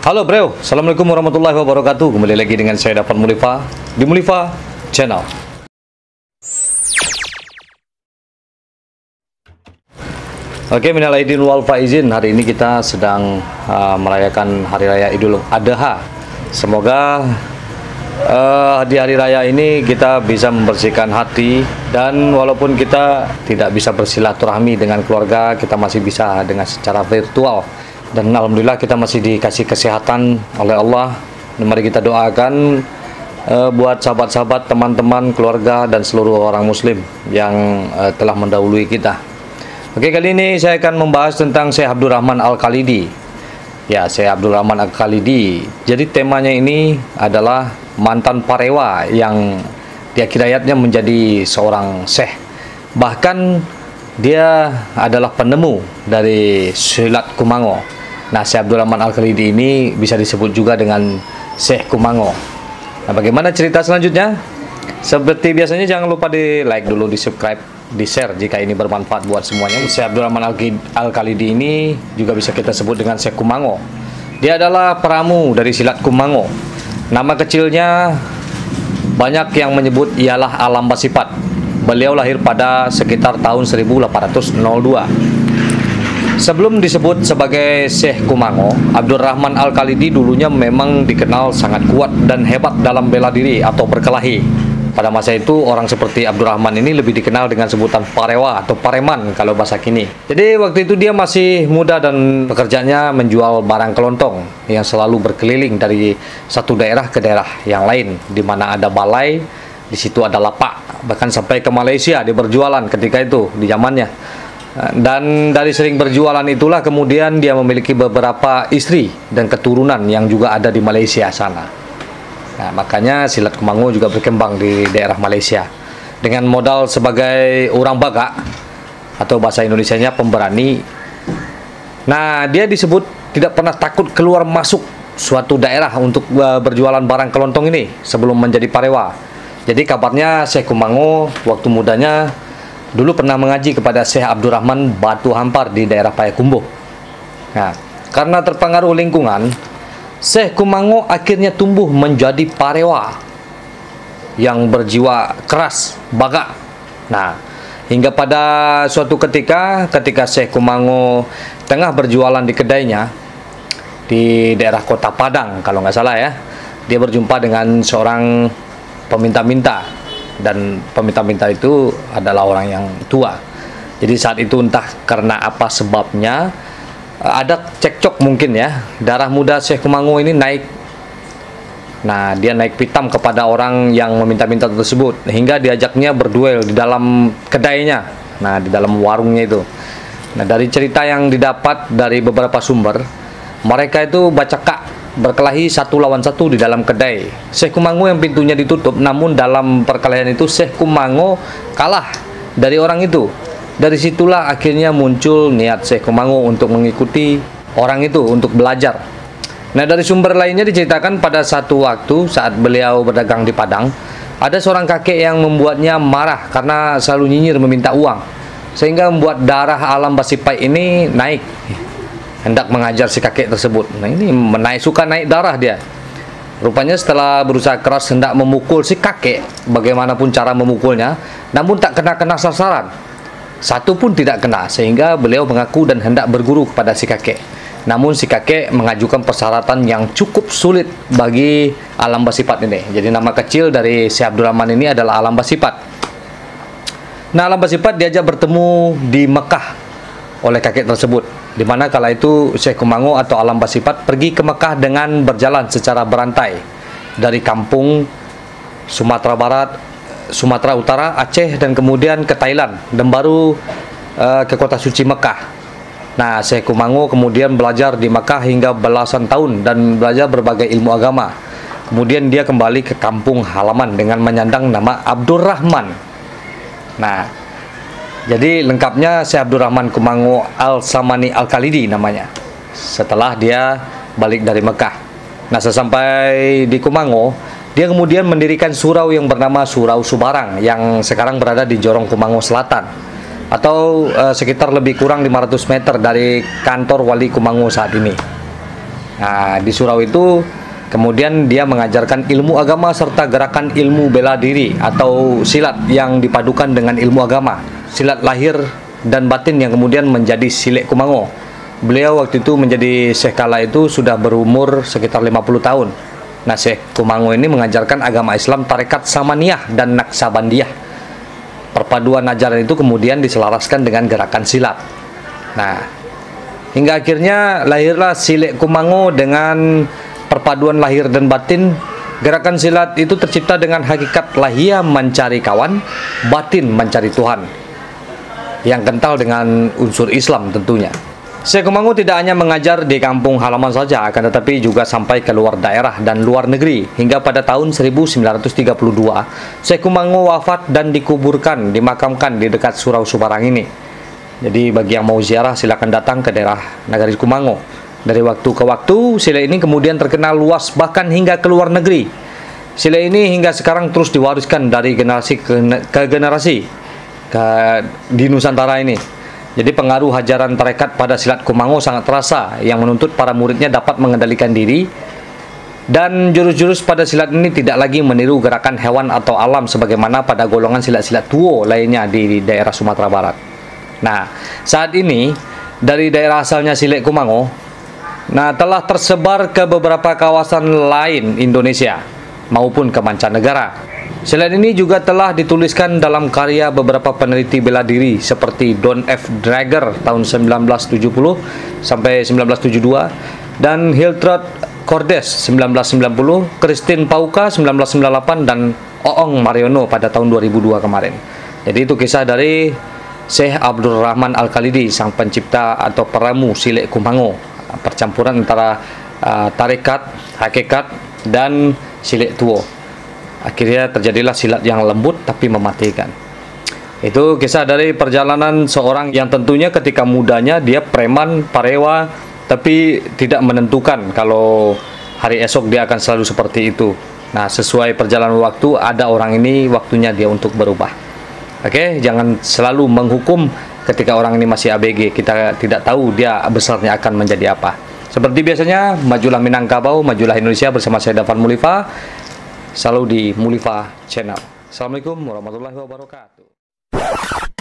Halo bro, Assalamualaikum warahmatullahi wabarakatuh. Kembali lagi dengan saya Dafan Mulifa di Mulifa Channel. Oke, minal aidin wal faizin. Hari ini kita sedang merayakan Hari Raya Idul Adha. Semoga di Hari Raya ini kita bisa membersihkan hati, dan walaupun kita tidak bisa bersilaturahmi dengan keluarga, kita masih bisa dengan secara virtual. Dan alhamdulillah kita masih dikasih kesehatan oleh Allah. Dan mari kita doakan buat sahabat-sahabat, teman-teman, keluarga, dan seluruh orang muslim yang telah mendahului kita. Oke, kali ini saya akan membahas tentang Syekh Abdul Rahman Al-Khalidi. Ya, Syekh Abdul Rahman Al-Khalidi. Jadi temanya ini adalah mantan parewa yang di akhir hayatnya menjadi seorang syekh. Bahkan dia adalah penemu dari silat Kumango. Nah, Syekh Abdul Rahman Al-Khalidi ini bisa disebut juga dengan Syekh Kumango. Nah, bagaimana cerita selanjutnya? Seperti biasanya, jangan lupa di like dulu, di subscribe, di share jika ini bermanfaat buat semuanya. Syekh Abdul Rahman Al-Khalidi ini juga bisa kita sebut dengan Syekh Kumango. Dia adalah peramu dari silat Kumango. Nama kecilnya banyak yang menyebut ialah Alam Basipat. Beliau lahir pada sekitar tahun 1802. Sebelum disebut sebagai Syekh Kumango, Abdul Rahman Al-Khalidi dulunya memang dikenal sangat kuat dan hebat dalam bela diri atau berkelahi. Pada masa itu, orang seperti Abdul Rahman ini lebih dikenal dengan sebutan parewa atau pareman kalau bahasa kini. Jadi waktu itu dia masih muda dan pekerjaannya menjual barang kelontong yang selalu berkeliling dari satu daerah ke daerah yang lain. Di mana ada balai, di situ ada lapak. Bahkan sampai ke Malaysia dia berjualan ketika itu, di zamannya. Dan dari sering berjualan itulah kemudian dia memiliki beberapa istri dan keturunan yang juga ada di Malaysia sana. Nah, makanya silat Kumango juga berkembang di daerah Malaysia. Dengan modal sebagai orang baga atau bahasa Indonesianya pemberani. Nah, dia disebut tidak pernah takut keluar masuk suatu daerah untuk berjualan barang kelontong ini sebelum menjadi parewa. Jadi kabarnya Syekh Kumango waktu mudanya dulu pernah mengaji kepada Syekh Abdul Rahman Batu Hampar di daerah Payakumbuh. Nah, karena terpengaruh lingkungan, Syekh Kumango akhirnya tumbuh menjadi parewa yang berjiwa keras, baga. Nah, hingga pada suatu ketika Syekh Kumango tengah berjualan di kedainya di daerah Kota Padang, kalau nggak salah ya, dia berjumpa dengan seorang peminta-minta. Dan peminta-minta itu adalah orang yang tua. Jadi saat itu entah karena apa sebabnya ada cekcok mungkin ya. Darah muda Syekh Kumango ini naik. Nah, dia naik pitam kepada orang yang meminta-minta tersebut hingga diajaknya berduel di dalam kedainya. Nah, di dalam warungnya itu. Nah, dari cerita yang didapat dari beberapa sumber, mereka itu bacakak berkelahi satu lawan satu di dalam kedai Syekh Kumango yang pintunya ditutup. Namun dalam perkelahian itu Syekh Kumango kalah dari orang itu. Dari situlah akhirnya muncul niat Syekh Kumango untuk mengikuti orang itu untuk belajar. Nah, dari sumber lainnya diceritakan pada satu waktu saat beliau berdagang di Padang, ada seorang kakek yang membuatnya marah karena selalu nyinyir meminta uang, sehingga membuat darah Alam Basipai ini naik, hendak mengajar si kakek tersebut. Nah, ini suka naik darah dia. Rupanya setelah berusaha keras hendak memukul si kakek, bagaimanapun cara memukulnya, namun tak kena sasaran. Satu pun tidak kena, sehingga beliau mengaku dan hendak berguru kepada si kakek. Namun si kakek mengajukan persyaratan yang cukup sulit bagi Alam Basipat ini. Jadi nama kecil dari Syekh Abdul Rahman ini adalah Alam Basipat. Nah, Alam Basipat diajak bertemu di Mekah oleh kakek tersebut, di mana kala itu Syekh Kumango atau Alam Basipat pergi ke Mekah dengan berjalan secara berantai dari kampung Sumatera Barat, Sumatera Utara, Aceh, dan kemudian ke Thailand, dan baru ke kota suci Mekah. Nah, Syekh Kumango kemudian belajar di Mekah hingga belasan tahun dan belajar berbagai ilmu agama. Kemudian dia kembali ke kampung halaman dengan menyandang nama Abdul Rahman. Nah, jadi lengkapnya Syekh Abdul Rahman Kumango Al-Samani Al-Khalidi namanya, setelah dia balik dari Mekah. Nah, sesampai di Kumango, dia kemudian mendirikan surau yang bernama Surau Subarang yang sekarang berada di Jorong Kumango Selatan. atau sekitar lebih kurang 500 meter dari kantor Wali Kumango saat ini. Nah, di surau itu kemudian dia mengajarkan ilmu agama serta gerakan ilmu bela diri atau silat yang dipadukan dengan ilmu agama, silat lahir dan batin yang kemudian menjadi Silek Kumango. Beliau waktu itu menjadi Syekh kala itu sudah berumur sekitar 50 tahun. Nah, Syekh Kumango ini mengajarkan agama Islam, tarekat Samaniyah dan Naksabandiyah. Perpaduan ajaran itu kemudian diselaraskan dengan gerakan silat. Nah, hingga akhirnya lahirlah Silek Kumango dengan perpaduan lahir dan batin. Gerakan silat itu tercipta dengan hakikat lahir mencari kawan, batin mencari Tuhan, yang kental dengan unsur Islam tentunya. Syekh Kumango tidak hanya mengajar di kampung halaman saja, akan tetapi juga sampai ke luar daerah dan luar negeri. Hingga pada tahun 1932, Syekh Kumango wafat dan dimakamkan di dekat Surau Subarang ini. Jadi bagi yang mau ziarah silakan datang ke daerah Nagari Kumango. Dari waktu ke waktu, sila ini kemudian terkenal luas bahkan hingga ke luar negeri. Sila ini hingga sekarang terus diwariskan dari generasi ke generasi di Nusantara ini. Jadi pengaruh ajaran tarekat pada silat Kumango sangat terasa, yang menuntut para muridnya dapat mengendalikan diri, dan jurus-jurus pada silat ini tidak lagi meniru gerakan hewan atau alam sebagaimana pada golongan silat-silat tuo lainnya di daerah Sumatera Barat. Nah, saat ini dari daerah asalnya Silek Kumango, telah tersebar ke beberapa kawasan lain Indonesia maupun ke mancanegara. Silat ini juga telah dituliskan dalam karya beberapa peneliti bela diri seperti Don F. Drager tahun 1970 sampai 1972 dan Hiltrud Cordes 1990, Christine Pauka 1998 dan Oong Mariono pada tahun 2002 kemarin. Jadi itu kisah dari Syekh Abdul Rahman Al-Khalidi, sang pencipta atau peramu Silek Kumango, percampuran antara tarekat, hakikat dan silet tuo. Akhirnya terjadilah silat yang lembut tapi mematikan. Itu kisah dari perjalanan seorang yang tentunya ketika mudanya dia preman, parewa, tapi tidak menentukan kalau hari esok dia akan selalu seperti itu. Nah, sesuai perjalanan waktu, ada orang ini waktunya dia untuk berubah. Oke, jangan selalu menghukum ketika orang ini masih ABG. Kita tidak tahu dia besarnya akan menjadi apa. Seperti biasanya, majulah Minangkabau, majulah Indonesia bersama saya Dafan Mulifa. Selalu di Mulifa Channel. Assalamualaikum warahmatullahi wabarakatuh.